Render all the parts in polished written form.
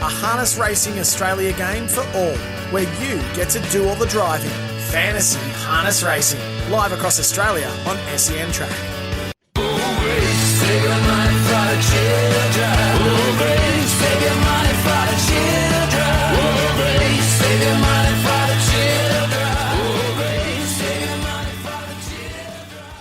Harness Racing Australia game for all, where you get to do all the driving. Fantasy Harness Racing, live across Australia on SEN Track.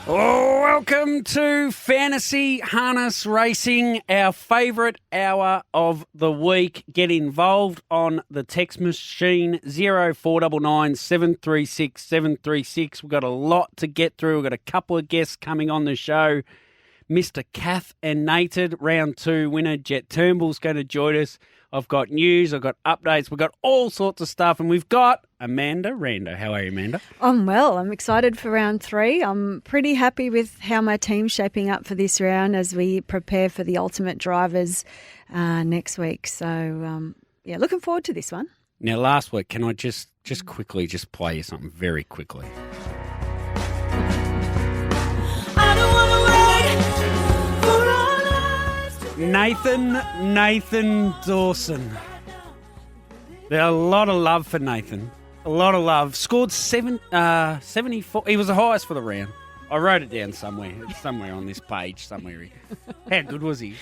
Welcome to Fantasy Harness Racing, our favourite hour of the week. Get involved on the text machine 0499 736 736. We've got a lot to get through. We've got a couple of guests coming on the show. Mr. Kath and Nathan, round 2 winner. Jet Turnbull's going to join us. I've got news, I've got updates, we've got all sorts of stuff, and we've got Amanda Rando. How are you, Amanda? I'm well. I'm excited for round 3. I'm pretty happy with how my team's shaping up for this round as we prepare for the Ultimate Drivers next week. So, looking forward to this one. Now, last week, can I just quickly just play you something very quickly? Nathan Dawson. There's a lot of love for Nathan. A lot of love. Scored 74. He was the highest for the round. I wrote it down somewhere. It's somewhere on this page. Somewhere. How good was he?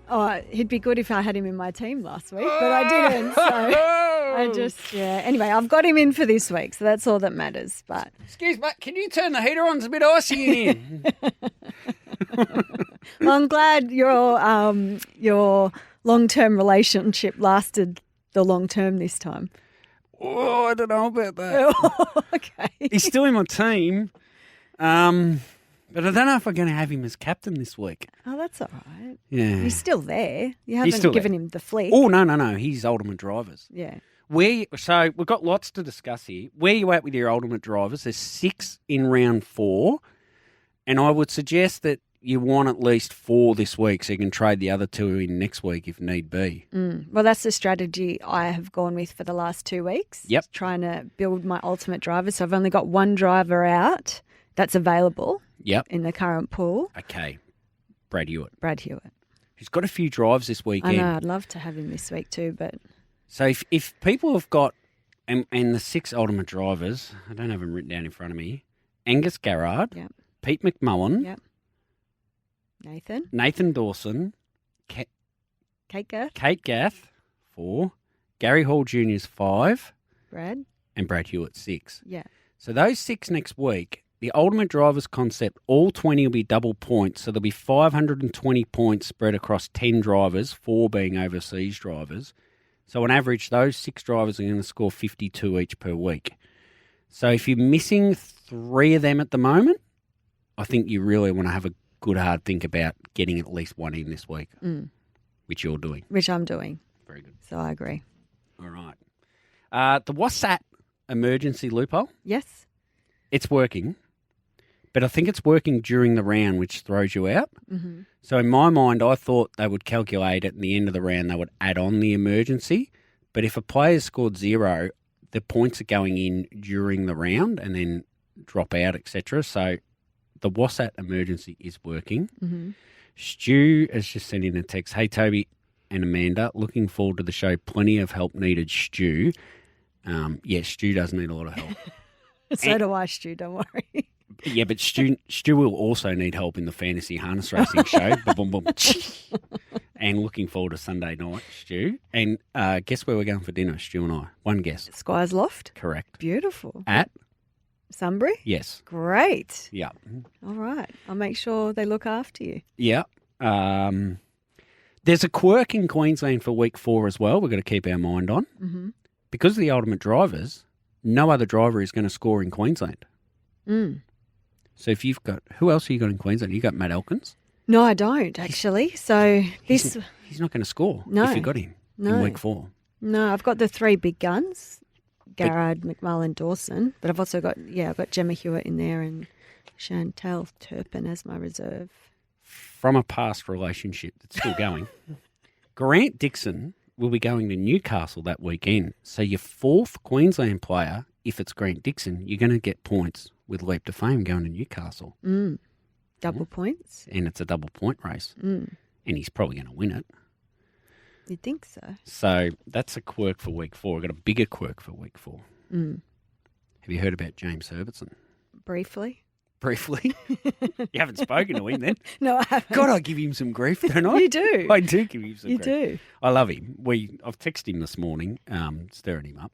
Oh, he'd be good if I had him in my team last week, but I didn't. So Anyway, I've got him in for this week, so that's all that matters. But excuse me, can you turn the heater on? It's a bit icy in here. Well, I'm glad your long-term relationship lasted the long term this time. Oh, I don't know about that. Okay. He's still in my team, but I don't know if I'm going to have him as captain this week. Oh, that's all right. Yeah. He's still there. You haven't given him the flick. Oh, no. He's Ultimate Drivers. Yeah. So we've got lots to discuss here. Where you at with your Ultimate Drivers? There's 6 in round 4, and I would suggest that you want at least 4 this week so you can trade the other 2 in next week if need be. Well, that's the strategy I have gone with for the last 2 weeks. Yep. Trying to build my ultimate driver. So I've only got 1 driver out that's available in the current pool. Okay. Brad Hewitt. He's got a few drives this weekend. I know. I'd love to have him this week too, but... So if people have got... And the 6 Ultimate Drivers, I don't have them written down in front of me. Angus Garrard. Yep. Pete McMullen. Yep. Nathan Dawson, Kate Gath, 4, Gary Hall Jr.'s 5, Brad, and Brad Hewitt 6. Yeah. So those 6 next week, the Ultimate Drivers concept, all 20 will be double points, so there'll be 520 points spread across 10 drivers, 4 being overseas drivers. So on average, those 6 drivers are going to score 52 each per week. So if you're missing 3 of them at the moment, I think you really want to have a good hard think about getting at least 1 in this week, which you're doing. Which I'm doing. Very good. So I agree. All right. The WhatsApp emergency loophole. Yes. It's working, but I think it's working during the round, which throws you out. Mm-hmm. So in my mind, I thought they would calculate at the end of the round, they would add on the emergency. But if a player's scored 0, the points are going in during the round and then drop out, etc. So the WhatsApp emergency is working. Mm-hmm. Stu has just sent in a text. Hey, Toby and Amanda, looking forward to the show. Plenty of help needed, Stu. Stu does need a lot of help. So do I, Stu, don't worry. Yeah, but Stu will also need help in the Fantasy Harness Racing show. Boom, boom, boom. And looking forward to Sunday night, Stu. And guess where we're going for dinner, Stu and I? One guess. Squire's Loft. Correct. Beautiful. At? Sunbury? Yes. Great. Yeah. All right. I'll make sure they look after you. Yeah. There's a quirk in Queensland for week 4 as well we've got to keep our mind on. Mm-hmm. Because of the Ultimate Drivers, no other driver is going to score in Queensland. So if you've got... Who else have you got in Queensland? You got Matt Elkins? No, I don't, actually. So He's not going to score if you got him in week 4. No, I've got the 3 big guns. Garrard, McMullen, Dawson. But I've also got, I've got Gemma Hewitt in there and Chantal Turpin as my reserve. From a past relationship that's still going, Grant Dixon will be going to Newcastle that weekend. So your 4th Queensland player, if it's Grant Dixon, you're going to get points with Leap to Fame going to Newcastle. Double points. And it's a double point race. And he's probably going to win it. You'd think so. So that's a quirk for week 4. I've got a bigger quirk for week 4. Mm. Have you heard about James Herbertson? Briefly. Briefly? You haven't spoken to him then? No, I haven't. God, I give him some grief, don't I? You do. I do give him some You grief. do. I love him. I've texted him this morning, stirring him up.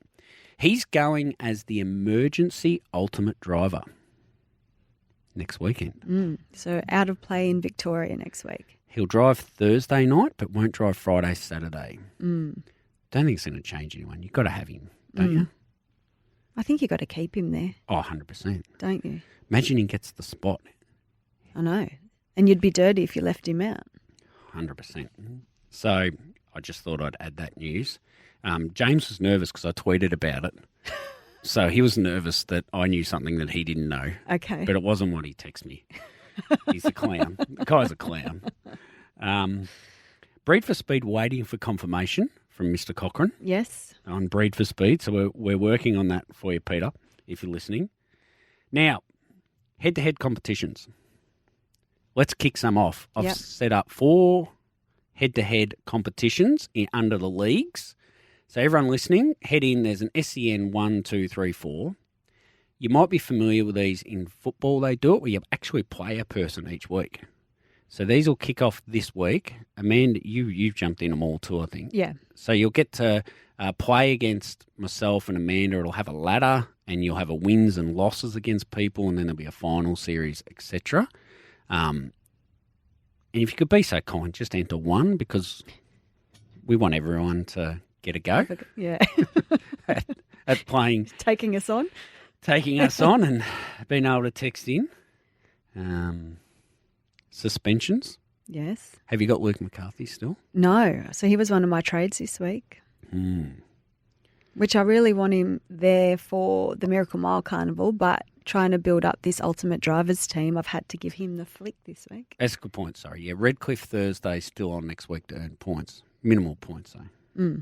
He's going as the emergency ultimate driver next weekend. So out of play in Victoria next week. He'll drive Thursday night, but won't drive Friday, Saturday. Don't think it's going to change anyone. You've got to have him, don't you? I think you've got to keep him there, Oh, 100%. don't you? Imagine he gets the spot. I know. And you'd be dirty if you left him out. 100%. So I just thought I'd add that news. James was nervous because I tweeted about it. So he was nervous that I knew something that he didn't know. Okay. But it wasn't what he texted me. He's a clown. The guy's a clown. Breed for Speed waiting for confirmation from Mr. Cochrane Yes. on Breed for Speed. So we're working on that for you, Peter, if you're listening. Now, head-to-head competitions. Let's kick some off. I've set up 4 head-to-head competitions under the leagues. So everyone listening, head in. There's an SEN 1, 2, 3, 4. You might be familiar with these in football. They do it where you actually play a person each week. So these will kick off this week. Amanda, you've jumped in them all too, I think. Yeah. So you'll get to play against myself and Amanda. It'll have a ladder, and you'll have a wins and losses against people, and then there'll be a final series, etc. And if you could be so kind, just enter 1 because we want everyone to get a go Yeah. at playing, Taking us on. taking us on and being able to text in. Suspensions. Yes. Have you got Luke McCarthy still? No. So he was one of my trades this week. Which I really want him there for the Miracle Mile Carnival, but trying to build up this ultimate drivers team, I've had to give him the flick this week. That's a good point, sorry. Yeah, Redcliffe Thursday still on next week to earn points. Minimal points, though.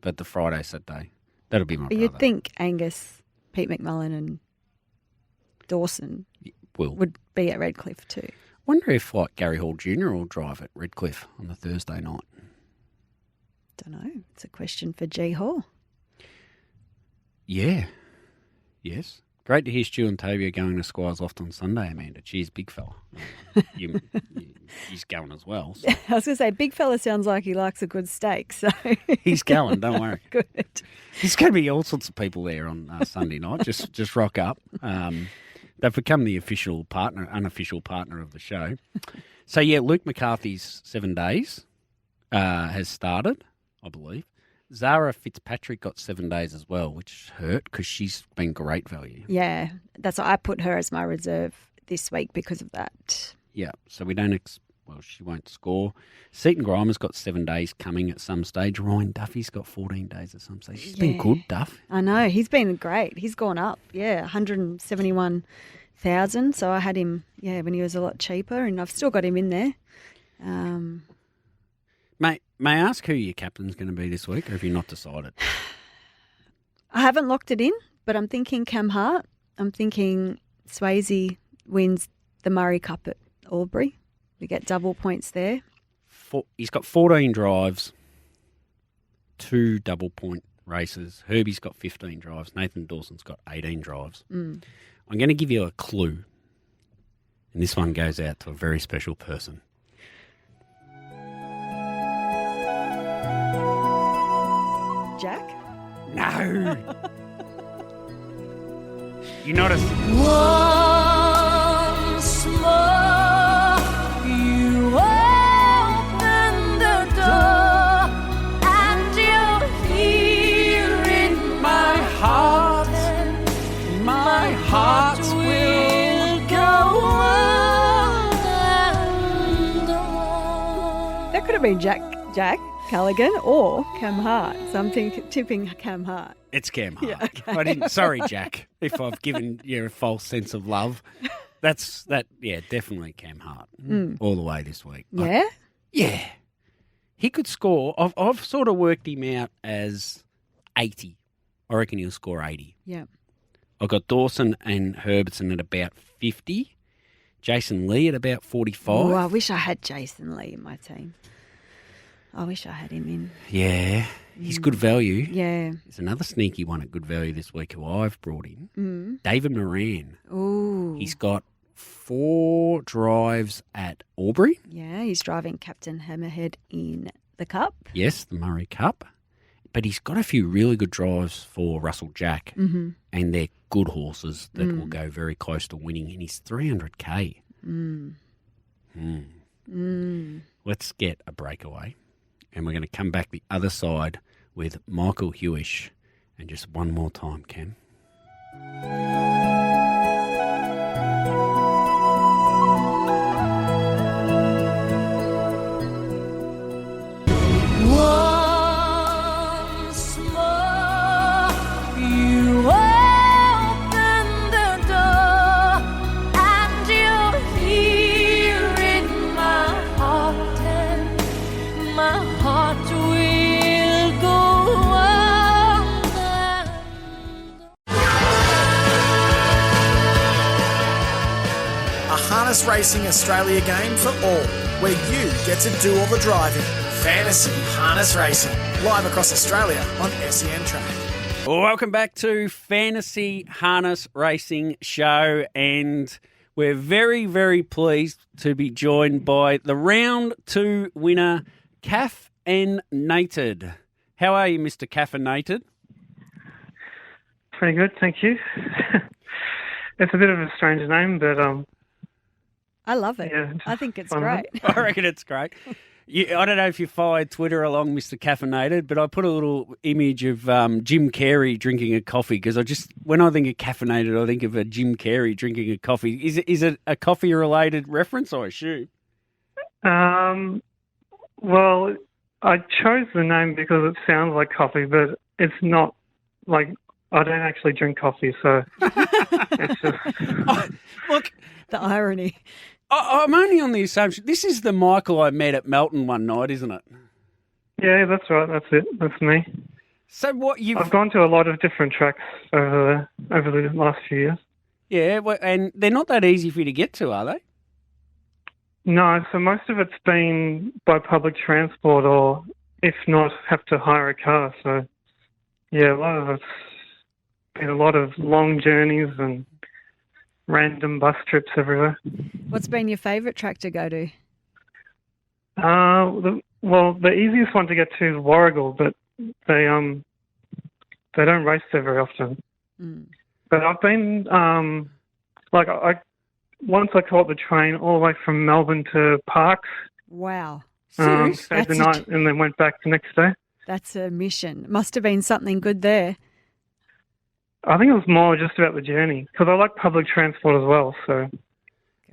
But the Friday, Saturday, that'll be my brother. You'd think Angus, Pete McMullen and Dawson would be at Redcliffe too. Wonder if like Gary Hall Jr. will drive at Redcliffe on the Thursday night. Don't know. It's a question for G Hall. Yeah. Yes. Great to hear Stu and Toby are going to Squires Loft on Sunday, Amanda. Cheers, big fella. He's going as well. So. I was going to say, big fella sounds like he likes a good steak. So He's going, don't worry. Good. There's going to be all sorts of people there on Sunday night. Just rock up. They've become the unofficial partner of the show. So, yeah, Luke McCarthy's 7 days has started, I believe. Zara Fitzpatrick got 7 days as well, which hurt because she's been great value. Yeah, that's why I put her as my reserve this week because of that. Yeah, so we don't she won't score. Seaton Grimer's got 7 days coming at some stage. Ryan Duffy's got 14 days at some stage. She's been good, Duff. I know. He's been great. He's gone up. Yeah, 171,000. So I had him, when he was a lot cheaper, and I've still got him in there. May I ask who your captain's going to be this week, or have you not decided? I haven't locked it in, but I'm thinking Cam Hart. I'm thinking Swayze wins the Murray Cup at Albury. We get double points there. He's got 14 drives, 2 double point races. Herbie's got 15 drives. Nathan Dawson's got 18 drives. I'm going to give you a clue, and this one goes out to a very special person. Jack? No. You notice? Once more, you open the door, and you're here in my heart. My heart will go on and on. That could have been Jack Callaghan or Cam Hart. So I'm tipping Cam Hart. It's Cam Hart. Yeah, okay. I didn't. Sorry, Jack, if I've given you a false sense of love. Yeah, definitely Cam Hart all the way this week. Yeah? Yeah. He could score. I've sort of worked him out as 80. I reckon he'll score 80. Yeah. I've got Dawson and Herbertson at about 50. Jason Lee at about 45. Oh, I wish I had Jason Lee in my team. I wish I had him in. Yeah, he's good value. Yeah. There's another sneaky one at good value this week who I've brought in. David Moran. Ooh. He's got 4 drives at Albury. Yeah, he's driving Captain Hammerhead in the Cup. Yes, the Murray Cup. But he's got a few really good drives for Russell Jack. Mm-hmm. And they're good horses that will go very close to winning. And he's 300k. Let's get a breakaway. And we're going to come back the other side with Michael Hewish. And just one more time, Cam. Once more, you open the door, and you're here in my heart, and my heart will go on. A Harness Racing Australia game for all, where you get to do all the driving. Fantasy Harness Racing, live across Australia on SEN Track. Welcome back to Fantasy Harness Racing Show, and we're very, very pleased to be joined by the round 2 winner, Caffeinated. How are you, Mr. Caffeinated? Pretty good, thank you. It's a bit of a strange name, but I love it. Yeah, I think it's fun, great. I reckon it's great. I don't know if you followed Twitter along, Mr. Caffeinated, but I put a little image of Jim Carrey drinking a coffee because when I think of caffeinated, I think of a Jim Carrey drinking a coffee. Is it a coffee-related reference, I assume? Well, I chose the name because it sounds like coffee, but it's not like I don't actually drink coffee, so it's just... Look, The irony. I'm only on the assumption this is the Michael I met at Melton one night, isn't it? Yeah, that's right. That's it. That's me. So what you've I've gone to a lot of different tracks over the last few years. yeah, and they're not that easy for you to get to, are they? No, so most of it's been by public transport, or if not, have to hire a car. So yeah, a lot of it's been a lot of long journeys and random bus trips everywhere. What's been your favourite track to go to? The easiest one to get to is Warragul, but they don't race there very often. But I've been once I caught the train all the way from Melbourne to Parkes. Wow. Stayed the night and then went back the next day. That's a mission. Must have been something good there. I think it was more just about the journey because I like public transport as well. So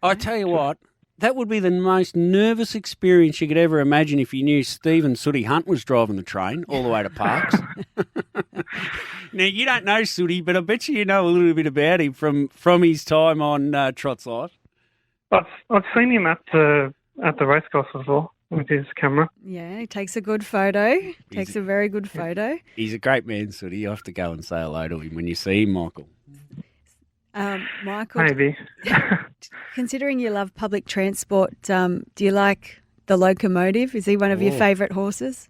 I tell you what, that would be the most nervous experience you could ever imagine if you knew Stephen Sooty Hunt was driving the train all the way to Parkes. Now, you don't know Sooty, but I bet you know a little bit about him from his time on Trot's Life. I've seen him at the racecourse as well with his camera. Yeah, he takes a good photo. Takes a very good photo. He's a great man, Sooty. You have to go and say hello to him when you see him, Michael. Michael, Maybe. considering you love public transport, do you like the Locomotive? Is he one of your favourite horses?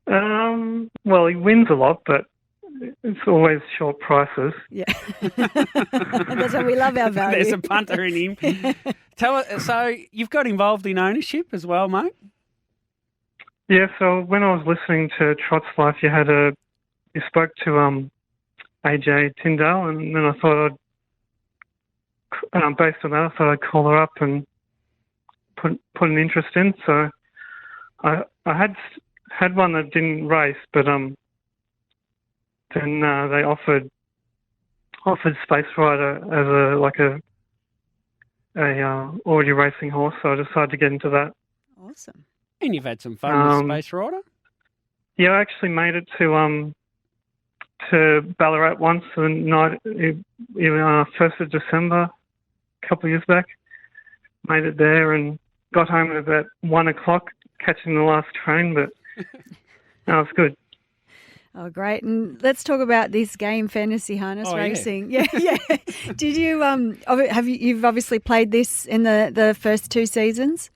Well, he wins a lot, but it's always short prices. Yeah. That's why we love our value. There's a punter in him. Tell us, so you've got involved in ownership as well, mate? Yeah, so when I was listening to Trot's Life, you spoke to AJ Tyndale, and then I thought based on that, I thought I'd call her up and put an interest in. So I had one that didn't race, but then they offered Space Rider as a already racing horse, so I decided to get into that. Awesome. And you've had some fun with Space Rider? Yeah, I actually made it to Ballarat once the night, 1st of December, a couple of years back. Made it there and got home at about 1 o'clock, catching the last train, but no, it's good. Oh, great. And let's talk about this game, Fantasy Harness Racing. Yeah. Did you, you've obviously played this in the first 2 seasons?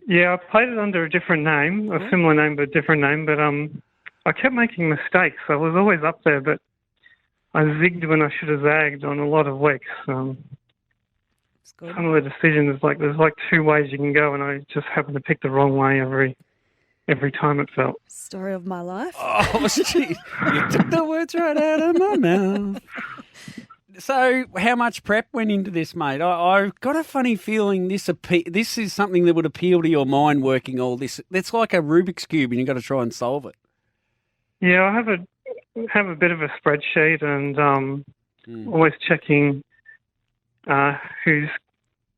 Yeah, I played it under a different name, a similar name but a different name. But I kept making mistakes. I was always up there, but I zigged when I should have zagged on a lot of weeks. It's good. Some of the decisions, there's two ways you can go, and I just happened to pick the wrong way every time it felt. Story of my life. Oh, gee, you took the words right out of my mouth. So how much prep went into this, mate? I've got a funny feeling this is something that would appeal to your mind working all this. It's like a Rubik's Cube and you've got to try and solve it. Yeah, I have a bit of a spreadsheet and always checking who's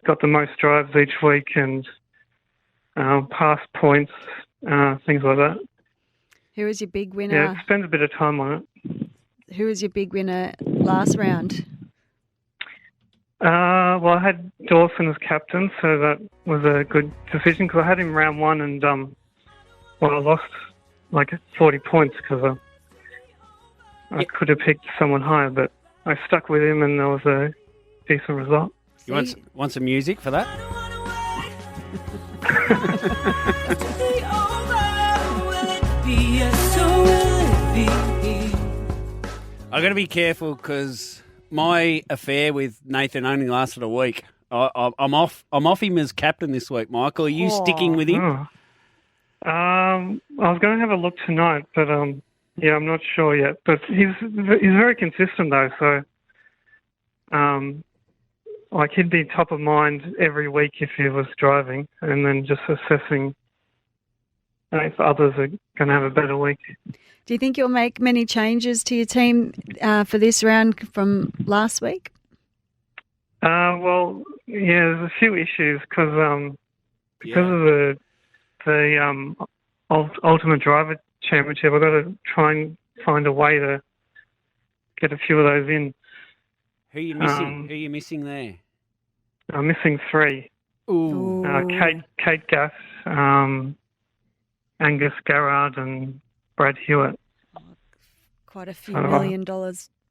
got the most drives each week and past points, things like that. Who was your big winner? Yeah, spend a bit of time on it. Who was your big winner last round? Well, I had Dawson as captain, so that was a good decision because I had him round one and, I lost 40 points because I could have picked someone higher, but I stuck with him and that was a decent result. You want some music for that? I've got to be careful because my affair with Nathan only lasted a week. I'm off him as captain this week, Michael. Are you sticking with him? Oh. I was going to have a look tonight, but I'm not sure yet. But he's very consistent though, so he'd be top of mind every week if he was driving, and then just assessing if others are going to have a better week. Do you think you'll make many changes to your team for this round from last week? Well, yeah, there's a few issues because of the Ultimate Driver Championship. I've got to try and find a way to get a few of those in. Who are you missing? Who are you missing there? I'm missing three. Ooh. Kate Gass, Angus Garrard, and Brad Hewitt. Quite a few $1 million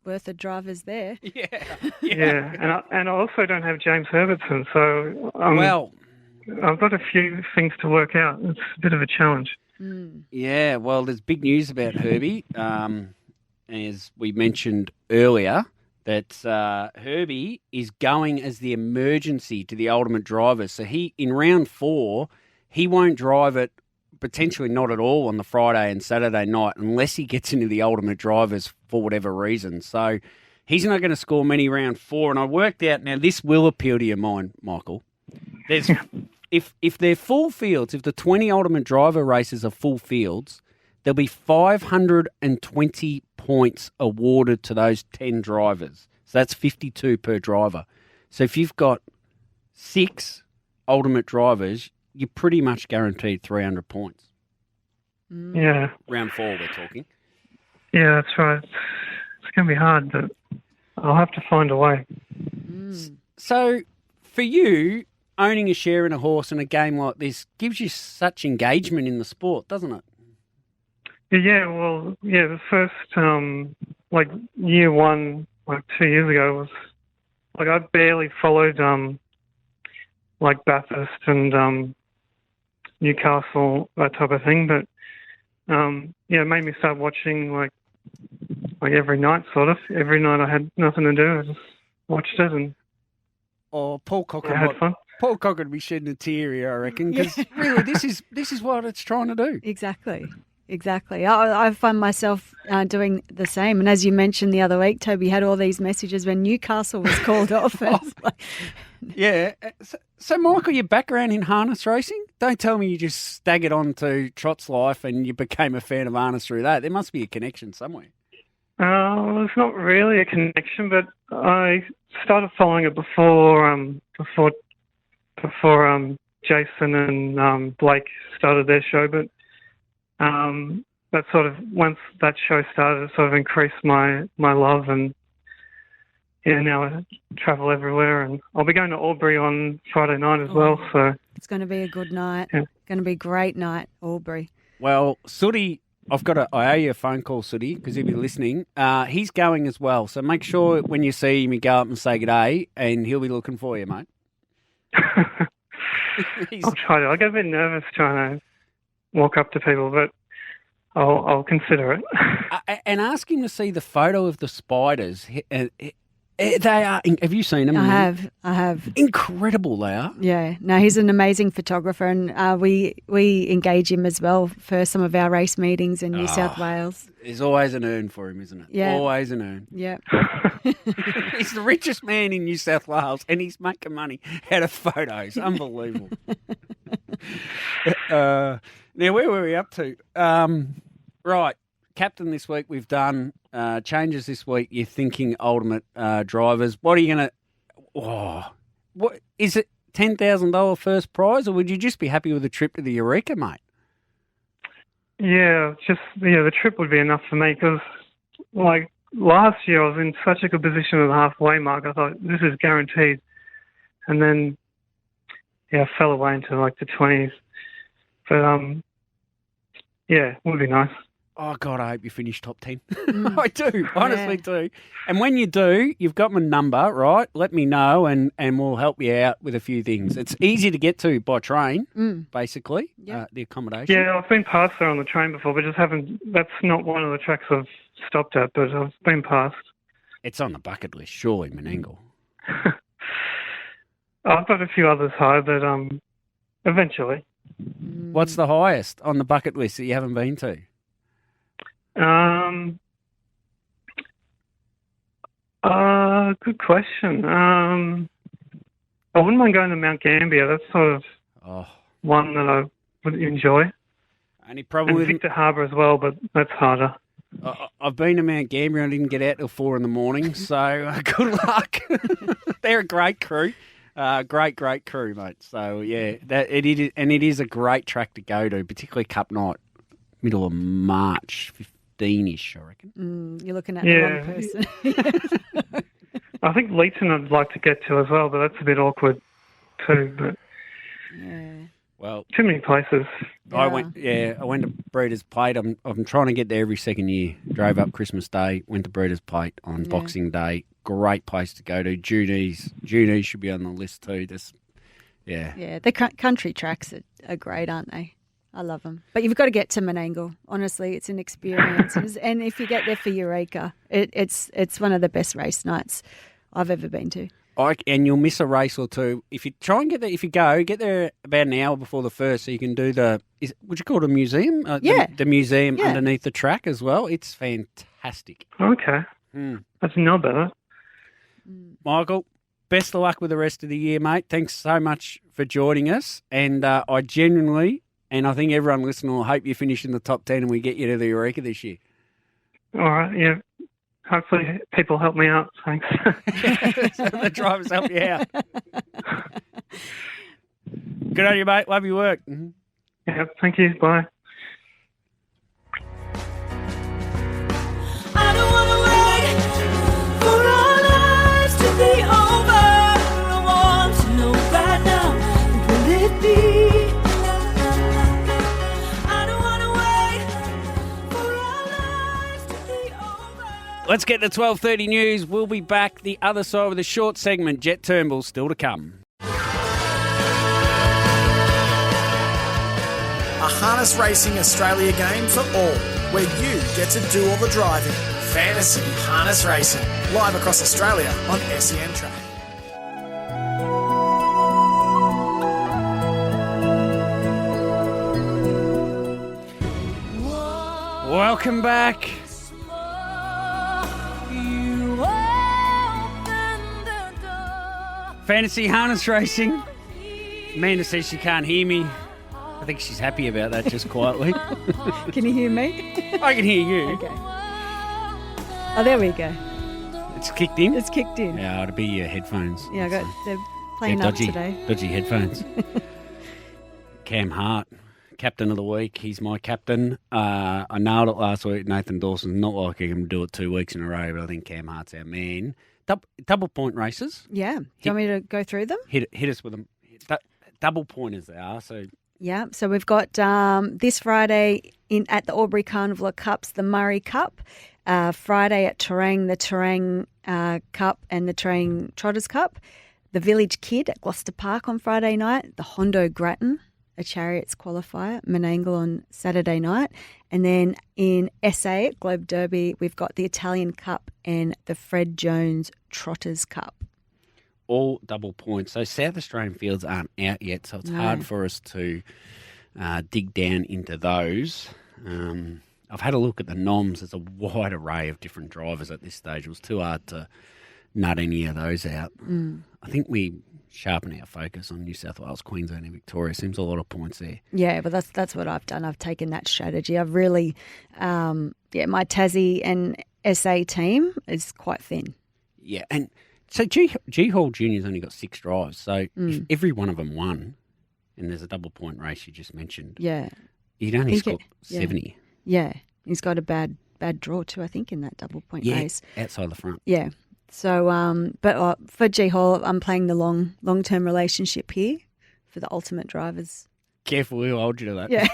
worth of drivers there. Yeah. And I also don't have James Herbertson, so I've got a few things to work out. It's a bit of a challenge. Yeah, well, there's big news about Herbie. As we mentioned earlier, that Herbie is going as the emergency to the Ultimate Driver. So in round 4, he won't drive it, potentially not at all on the Friday and Saturday night unless he gets into the Ultimate Drivers for whatever reason. So he's not going to score many round 4. And I worked out, now this will appeal to your mind, Michael. There's if they're full fields, if the 20 Ultimate Driver races are full fields, there'll be 520 points awarded to those 10 drivers. So that's 52 per driver. So if you've got 6 Ultimate Drivers, you're pretty much guaranteed 300 points. Yeah. Round 4 we're talking. Yeah, that's right. It's going to be hard, but I'll have to find a way. So for you, owning a share in a horse in a game like this gives you such engagement in the sport, doesn't it? Yeah, well, the first, year one, 2 years ago, was, I barely followed, Bathurst and Newcastle, that type of thing, but, it made me start watching, every night, sort of. Every night I had nothing to do, I just watched it and Paul Cocker had fun. Paul Cocker would be shedding a tear here, I reckon, because really this is what it's trying to do. Exactly. I find myself doing the same. And as you mentioned the other week, Toby had all these messages when Newcastle was called off. Yeah. So, Michael, your background in harness racing, don't tell me you just staggered on to Trot's Life and you became a fan of harness through that. There must be a connection somewhere. It's not really a connection, but I started following it before Jason and Blake started their show, but that sort of, once that show started, it sort of increased my love, and now I travel everywhere, and I'll be going to Albury on Friday night as well. So it's going to be a good night. Yeah. Going to be a great night, Albury. Well, Sooty, I owe you a phone call, Sooty, because he'll be listening. He's going as well, so make sure when you see him, you go up and say good day, and he'll be looking for you, mate. I'll try to. I get a bit nervous trying to walk up to people, but I'll consider it. And ask him to see the photo of the spiders. They are. Have you seen them? I have. Incredible, they are. Yeah. No, he's an amazing photographer, and we engage him as well for some of our race meetings in New South Wales. There's always an earn for him, isn't it? Yeah. Always an earn. Yeah. He's the richest man in New South Wales, and he's making money out of photos. Unbelievable. Now, where were we up to? Right. Captain this week we've done. Changes this week. You're thinking ultimate drivers. What are you going to... what is it, $10,000 first prize, or would you just be happy with a trip to the Eureka, mate? Yeah, the trip would be enough for me because, like, last year I was in such a good position at the halfway mark. I thought, this is guaranteed. And then, I fell away into, like, the 20s. But, it would be nice. Oh, God, I hope you finish top 10. I do, honestly do. And when you do, you've got my number, right? Let me know and we'll help you out with a few things. It's easy to get to by train, basically, the accommodation. Yeah, I've been past there on the train before, but that's not one of the tracks I've stopped at, but I've been past. It's on the bucket list, surely, Menangle. I've got a few others high, but eventually. What's the highest on the bucket list that you haven't been to? Good question. I wouldn't mind going to Mount Gambier. That's sort of one that I would enjoy. And Victor Harbour as well, but that's harder. I've been to Mount Gambier and I didn't get out till 4 a.m, so good luck. They're a great crew. Great crew, mate. So, yeah, it is a great track to go to, particularly Cup Night, middle of March, 15-ish, I reckon. You're looking at the wrong person. I think Leeton I'd like to get to as well, but that's a bit awkward too. But well, too many places. I went to Breeders' Plate. I'm trying to get there every second year. Drove up Christmas Day, went to Breeders' Plate on Boxing Day. Great place to go to. Junies should be on the list too. The country tracks are great, aren't they? I love them. But you've got to get to Menangle. Honestly, it's an experience. And if you get there for Eureka, it's one of the best race nights I've ever been to. And you'll miss a race or two. If you try and get there, get there about an hour before the first so you can do would you call it a museum? The museum underneath the track as well. It's fantastic. Okay. That's not better. Michael, best of luck with the rest of the year, mate. Thanks so much for joining us. And I genuinely... And I think everyone listening will hope you finish in the top 10 and we get you to the Eureka this year. All right, yeah. Hopefully people help me out. Thanks. So the drivers help you out. Good on you, mate. Love your work. Yeah, thank you. Bye. I don't want to wait for our lives to be over. I want to know right now, will it be? Let's get to 12:30 news. We'll be back the other side with a short segment. Jet Turnbull still to come. A harness racing Australia game for all, where you get to do all the driving. Fantasy Harness Racing, live across Australia on SEN Track. Welcome back. Fantasy Harness Racing. Amanda says she can't hear me. I think she's happy about that, just quietly. Can you hear me? I can hear you. Okay. Oh, there we go. It's kicked in? It's kicked in. Yeah, it'll be your headphones. Yeah, they're playing up today. Dodgy headphones. Cam Hart, captain of the week. He's my captain. I nailed it last week. Nathan Dawson's not likely him to do it 2 weeks in a row, but I think Cam Hart's our man. Double point races. Yeah. Do you want me to go through them? Hit us with them. Double pointers they are. So yeah. So we've got this Friday at the Albury Carnival of Cups, the Murray Cup. Friday at Terang, the Terang Cup and the Terang Trotters Cup. the Village Kid at Gloucester Park on Friday night, the Hondo Grattan, a Chariots qualifier, Menangle on Saturday night. And then in SA at Globe Derby, we've got the Italian Cup and the Fred Jones Trotters Cup. All double points. So South Australian fields aren't out yet, so it's hard for us to dig down into those. I've had a look at the noms. There's a wide array of different drivers at this stage. It was too hard to nut any of those out. I think we sharpen our focus on New South Wales, Queensland and Victoria. Seems a lot of points there. Yeah, but that's what I've done. I've taken that strategy. I've really, my Tassie and SA team is quite thin. Yeah, and so G Hall Junior's only got 6 drives. So if every one of them won, and there's a double point race you just mentioned, you'd only score 70. Yeah, he's got a bad draw too, I think, in that double point race. Outside the front. Yeah. So, but for G Hall, I'm playing the long-term relationship here for the ultimate drivers. Careful, we'll hold you to that. Yeah.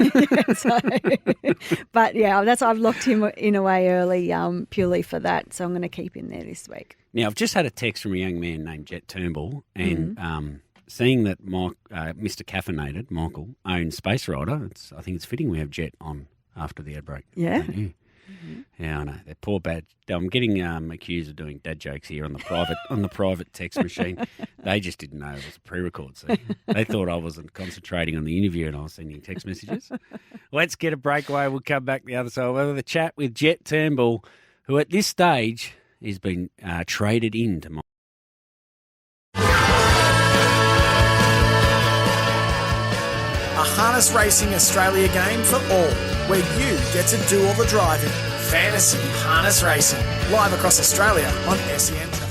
But I've locked him in away early, purely for that. So I'm going to keep him there this week. Now I've just had a text from a young man named Jet Turnbull, and seeing that Mr. Caffeinated Michael owns Space Rider, I think it's fitting we have Jet on after the ad break. Yeah. Yeah, I know. They're poor bad. I'm getting accused of doing dad jokes here on the private text machine. They just didn't know it was a pre-record. So they thought I wasn't concentrating on the interview and I was sending text messages. Let's get a breakaway. We'll come back the other side. We'll have a chat with Jet Turnbull, who at this stage has been traded into my. A harness racing Australia game for all, where you get to do all the driving. Fantasy Harness Racing, live across Australia on SEN Track.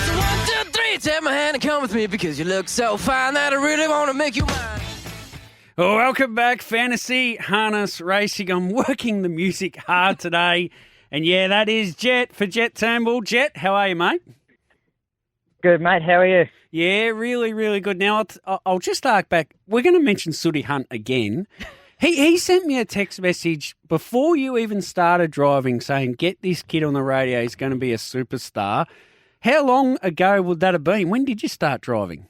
So 1, 2, 3, take my hand and come with me because you look so fine that I really want to make you mine. Well, welcome back, Fantasy Harness Racing. I'm working the music hard today. And yeah, that is Jet for Jet Turnbull. Jet, how are you, mate? Good, mate. How are you? Yeah, really, really good. Now, I'll just arc back. We're going to mention Sooty Hunt again. He sent me a text message before you even started driving saying, get this kid on the radio. He's going to be a superstar. How long ago would that have been? When did you start driving?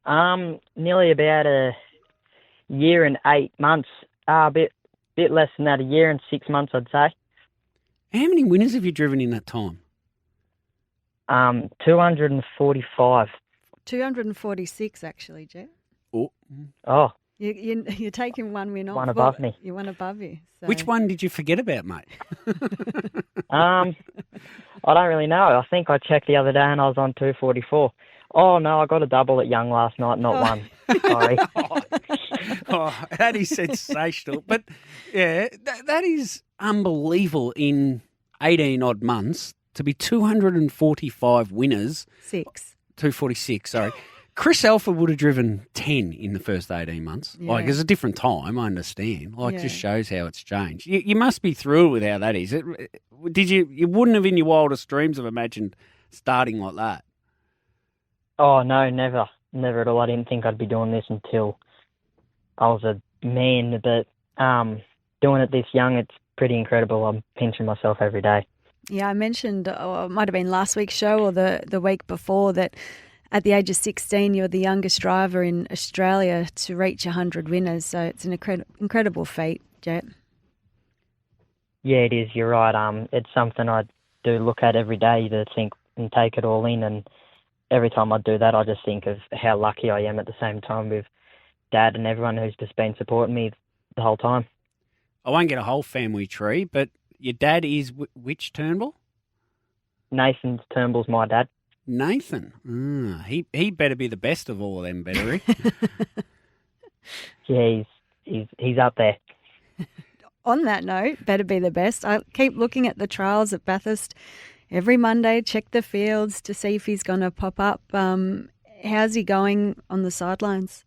Nearly about a year and 8 months. A bit less than that, a year and 6 months, I'd say. How many winners have you driven in that time? 245. 246, actually, Jet. Oh. You're taking one win off. One above me. You're one above you. So. Which one did you forget about, mate? I don't really know. I think I checked the other day and I was on 244. Oh, no, I got a double at Young last night, not one. Sorry. That is sensational. But, yeah, that is unbelievable in 18-odd months to be 245 winners. 246, sorry. Chris Alford would have driven 10 in the first 18 months. Yeah. Like, it's a different time, I understand. Like, just shows how it's changed. You must be thrilled with how that is. You wouldn't have in your wildest dreams have imagined starting like that. Oh, no, never. Never at all. I didn't think I'd be doing this until I was a man. But doing it this young, it's pretty incredible. I'm pinching myself every day. Yeah, I mentioned, it might have been last week's show or the week before, that at the age of 16, you're the youngest driver in Australia to reach 100 winners. So it's an incredible feat, Jet. Yeah, it is. You're right. It's something I do look at every day to think and take it all in. And every time I do that, I just think of how lucky I am at the same time with Dad and everyone who's just been supporting me the whole time. I won't get a whole family tree, but your dad is which Turnbull? Nathan Turnbull's my dad. Nathan. He better be the best of all of them, better he? Yeah, he's up there. On that note, better be the best. I keep looking at the trials at Bathurst every Monday, check the fields to see if he's going to pop up. How's he going on the sidelines?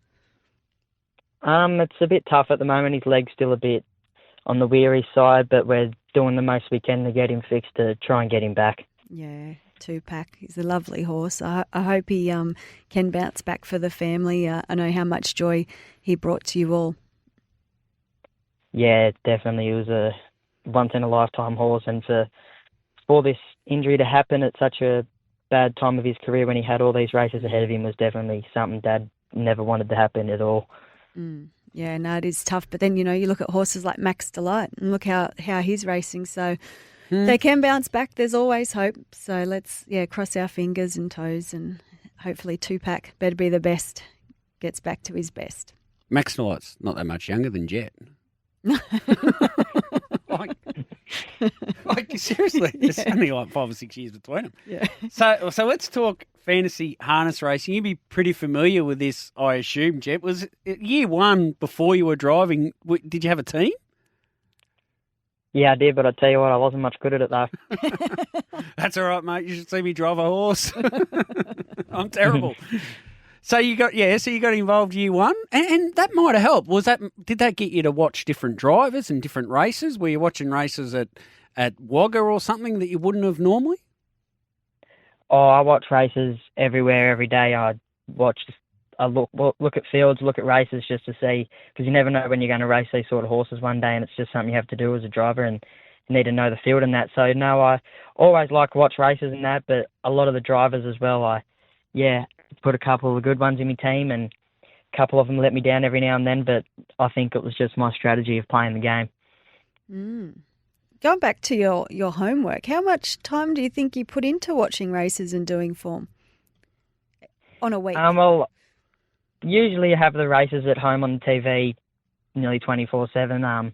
It's a bit tough at the moment. His leg's still a bit on the weary side, but we're doing the most we can to get him fixed to try and get him back. Yeah, two-pack. He's a lovely horse. I hope he can bounce back for the family. I know how much joy he brought to you all. Yeah, definitely. It was a once-in-a-lifetime horse, and for this injury to happen at such a bad time of his career when he had all these races ahead of him was definitely something Dad never wanted to happen at all. Yeah, no, it is tough. But then, you look at horses like Max Delight and look how he's racing. So they can bounce back. There's always hope. So let's, cross our fingers and toes, and hopefully two-pack, better be the best, gets back to his best. Max Delight's not that much younger than Jet. like seriously, there's only like 5 or 6 years between them. Yeah. So let's talk fantasy harness racing. You'd be pretty familiar with this, I assume, Jet. Was it year one before you were driving? Did you have a team? Yeah, I did, but I tell you what, I wasn't much good at it though. That's all right, mate. You should see me drive a horse. I'm terrible. So you got involved year one, and that might have helped. Did that get you to watch different drivers and different races? Were you watching races at Wagga or something that you wouldn't have normally? Oh, I watch races everywhere, every day. I look at fields, look at races just to see, because you never know when you're going to race these sort of horses one day, and it's just something you have to do as a driver, and you need to know the field and that. So no, I always like to watch races and that, but a lot of the drivers as well, put a couple of good ones in my team, and a couple of them let me down every now and then, but I think it was just my strategy of playing the game. Going back to your homework, how much time do you think you put into watching races and doing form on a week? Well, usually I have the races at home on the TV nearly 24/7.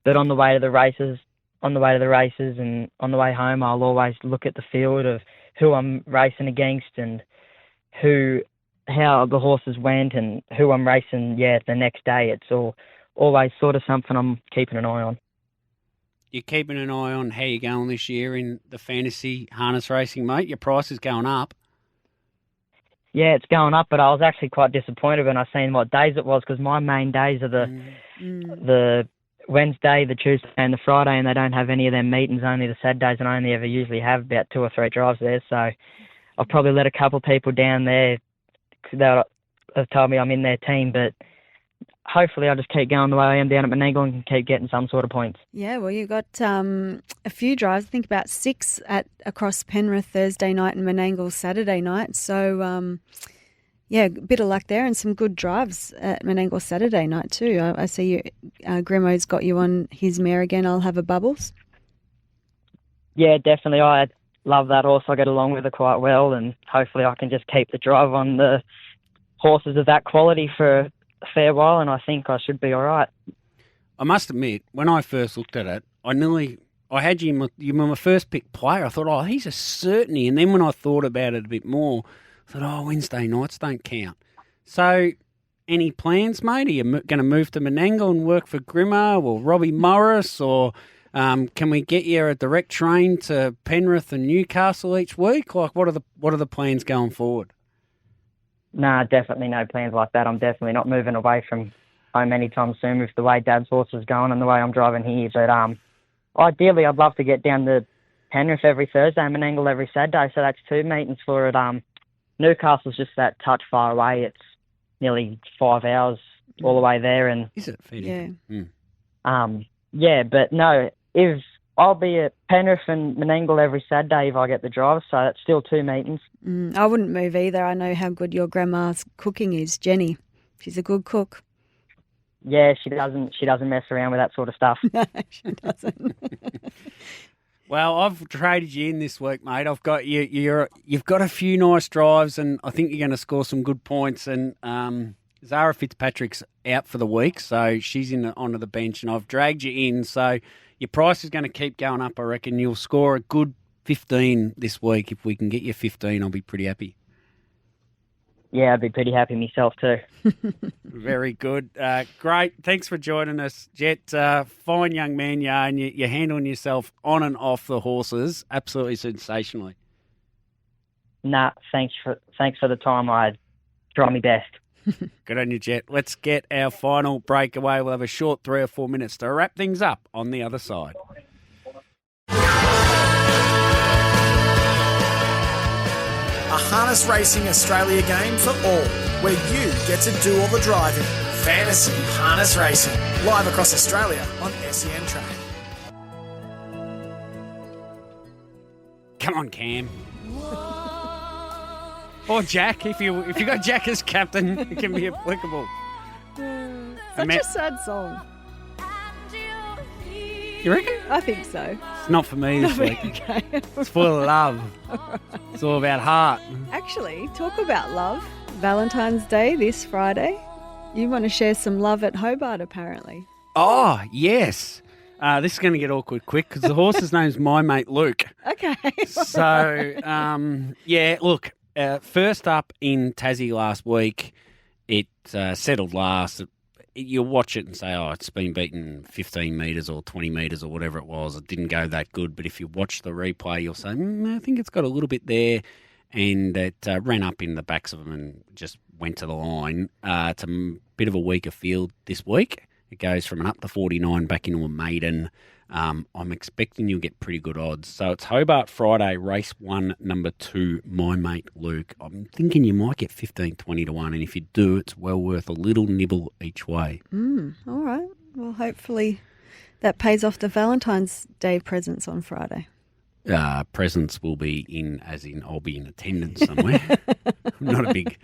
But on the way to the races and on the way home, I'll always look at the field of who I'm racing against and how the horses went and who I'm racing, the next day. It's always sort of something I'm keeping an eye on. You're keeping an eye on how you're going this year in the fantasy harness racing, mate. Your price is going up. Yeah, it's going up, but I was actually quite disappointed when I seen what days it was, because my main days are the Wednesday, the Tuesday and the Friday, and they don't have any of them meetings, only the Saturdays, and I only ever usually have about 2 or 3 drives there. So I'll probably let a couple of people down there that have told me I'm in their team, but hopefully I'll just keep going the way I am down at Menangle and keep getting some sort of points. Yeah, well, you got a few drives, I think about 6 across Penrith Thursday night and Menangle Saturday night. So, a bit of luck there and some good drives at Menangle Saturday night too. I see you, Grimo's got you on his mare again. I'll have a Bubbles. Yeah, definitely. I love that horse. I get along with her quite well, and hopefully I can just keep the drive on the horses of that quality for a fair while, and I think I should be all right. I must admit, when I first looked at it, I had you were my first pick player. I thought, he's a certainty. And then when I thought about it a bit more, I thought, Wednesday nights don't count. So, any plans, mate? Are you going to move to Menangle and work for Grimo or Robbie Morris, or can we get you a direct train to Penrith and Newcastle each week? Like, what are the plans going forward? Nah, definitely no plans like that. I'm definitely not moving away from home anytime soon with the way Dad's horse is going and the way I'm driving here. But ideally, I'd love to get down to Penrith every Thursday and Menangle every Saturday, so that's 2 meetings for it. Newcastle's just that touch far away. It's nearly 5 hours all the way there. And is it? Yeah. But no, if I'll be at Penrith and Menangle every Saturday if I get the drive, so that's still 2 meetings. I wouldn't move either. I know how good your grandma's cooking is, Jenny. She's a good cook. Yeah, she doesn't mess around with that sort of stuff. No, she doesn't. Well, I've traded you in this week, mate. I've got you. You've got a few nice drives, and I think you're going to score some good points. And Zara Fitzpatrick's out for the week, so she's onto the bench, and I've dragged you in. So your price is going to keep going up, I reckon. You'll score a good 15 this week. If we can get you 15, I'll be pretty happy. Yeah, I'd be pretty happy myself too. Very good. Great. Thanks for joining us, Jet. Fine young man you are, and you're handling yourself on and off the horses absolutely sensationally. Nah, thanks for the time. I try my best. Good on you, Jet. Let's get our final breakaway. We'll have a short 3 or 4 minutes to wrap things up on the other side. harness racing Australia game for all, where you get to do all the driving. Fantasy Harness Racing, live across Australia on SEN Track. Come on, Cam. Or Jack, if you got Jack as captain, it can be applicable. Such a sad song. You reckon? I think so. It's not for me this week. Okay. It's full of love. It's all about heart. Actually, talk about love. Valentine's Day this Friday. You want to share some love at Hobart, apparently. Oh, yes. This is going to get awkward quick because the horse's name's my mate Luke. Okay. So, yeah, look, first up in Tassie last week, it settled last. You'll watch it and say, oh, it's been beaten 15 metres or 20 metres or whatever it was. It didn't go that good. But if you watch the replay, you'll say, I think it's got a little bit there. And it ran up in the backs of them and just went to the line. It's a bit of a weaker field this week. It goes from an up to 49 back into a maiden. I'm expecting you'll get pretty good odds. So it's Hobart Friday, race 1, number 2, my mate Luke. I'm thinking you might get 15, 20 to 1. And if you do, it's well worth a little nibble each way. All right. Well, hopefully that pays off the Valentine's Day presents on Friday. Presents will be in, as in I'll be in attendance somewhere. I'm not a big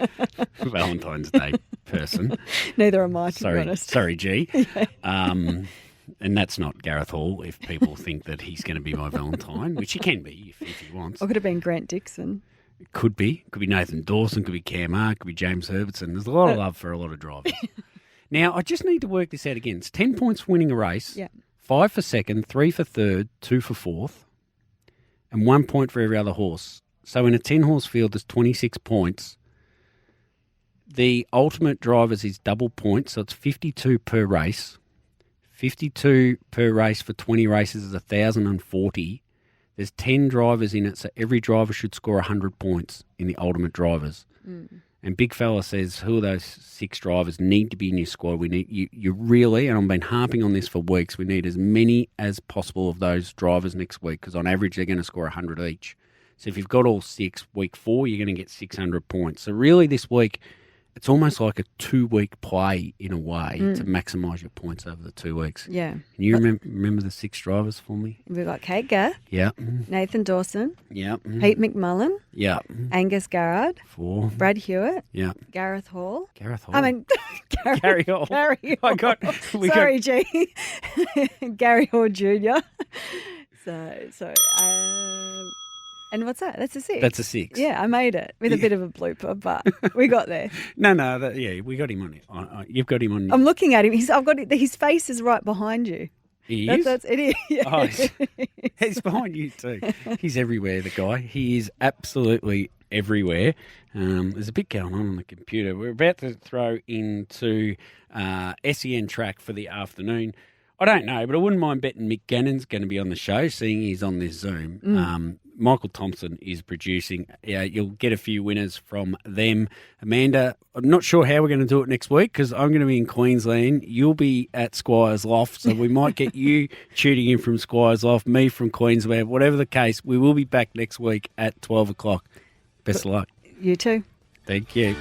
Valentine's Day person. Neither am I, to be honest. Sorry, G. Yeah. And that's not Gareth Hall if people think that he's going to be my Valentine, which he can be if he wants. Or could have been Grant Dixon. It could be. Could be Nathan Dawson, could be Cam Hart, could be James Herbertson. There's a lot of love for a lot of drivers. Now, I just need to work this out again. It's 10 points winning a race, 5 for second, 3 for third, 2 for fourth, and 1 point for every other horse. So in a 10-horse field, there's 26 points. The ultimate drivers is double points, so it's 52 per race. 52 per race for 20 races is 1,040. There's 10 drivers in it, so every driver should score 100 points in the ultimate drivers. And Big Fella says, who of those 6 drivers need to be in your squad? We need you really, and I've been harping on this for weeks, we need as many as possible of those drivers next week because on average they're going to score 100 each. So if you've got all 6, week 4, you're going to get 600 points. So really this week, it's almost like a 2-week play in a way to maximise your points over the 2 weeks. Yeah. Can you remember the 6 drivers for me? We've got Kate Gath. Yeah. Nathan Dawson. Yeah. Pete McMullen. Yeah. Angus Garrard. 4. Brad Hewitt. Yeah. Gareth Hall. Gareth Hall. I mean, Gary Hall. Gary Hall. I got. Sorry, G. Gary Hall Jr. So. And what's that? That's a 6. That's a 6. Yeah, I made it with a bit of a blooper, but we got there. No, we got him on it. You've got him on. I'm looking at him. I've got it. His face is right behind you. He is? It is. Yeah. Oh, he's behind you too. He's everywhere, the guy. He is absolutely everywhere. There's a bit going on the computer. We're about to throw into SEN Track for the afternoon. I don't know, but I wouldn't mind betting Mick Gannon's going to be on the show, seeing he's on this Zoom. Michael Thompson is producing. You'll get a few winners from them. Amanda, I'm not sure how we're going to do it next week because I'm going to be in Queensland. You'll be at Squires Loft, so we might get you tuning in from Squires Loft, me from Queensland. Whatever the case, we will be back next week at 12 o'clock. Best of luck. You too. Thank you.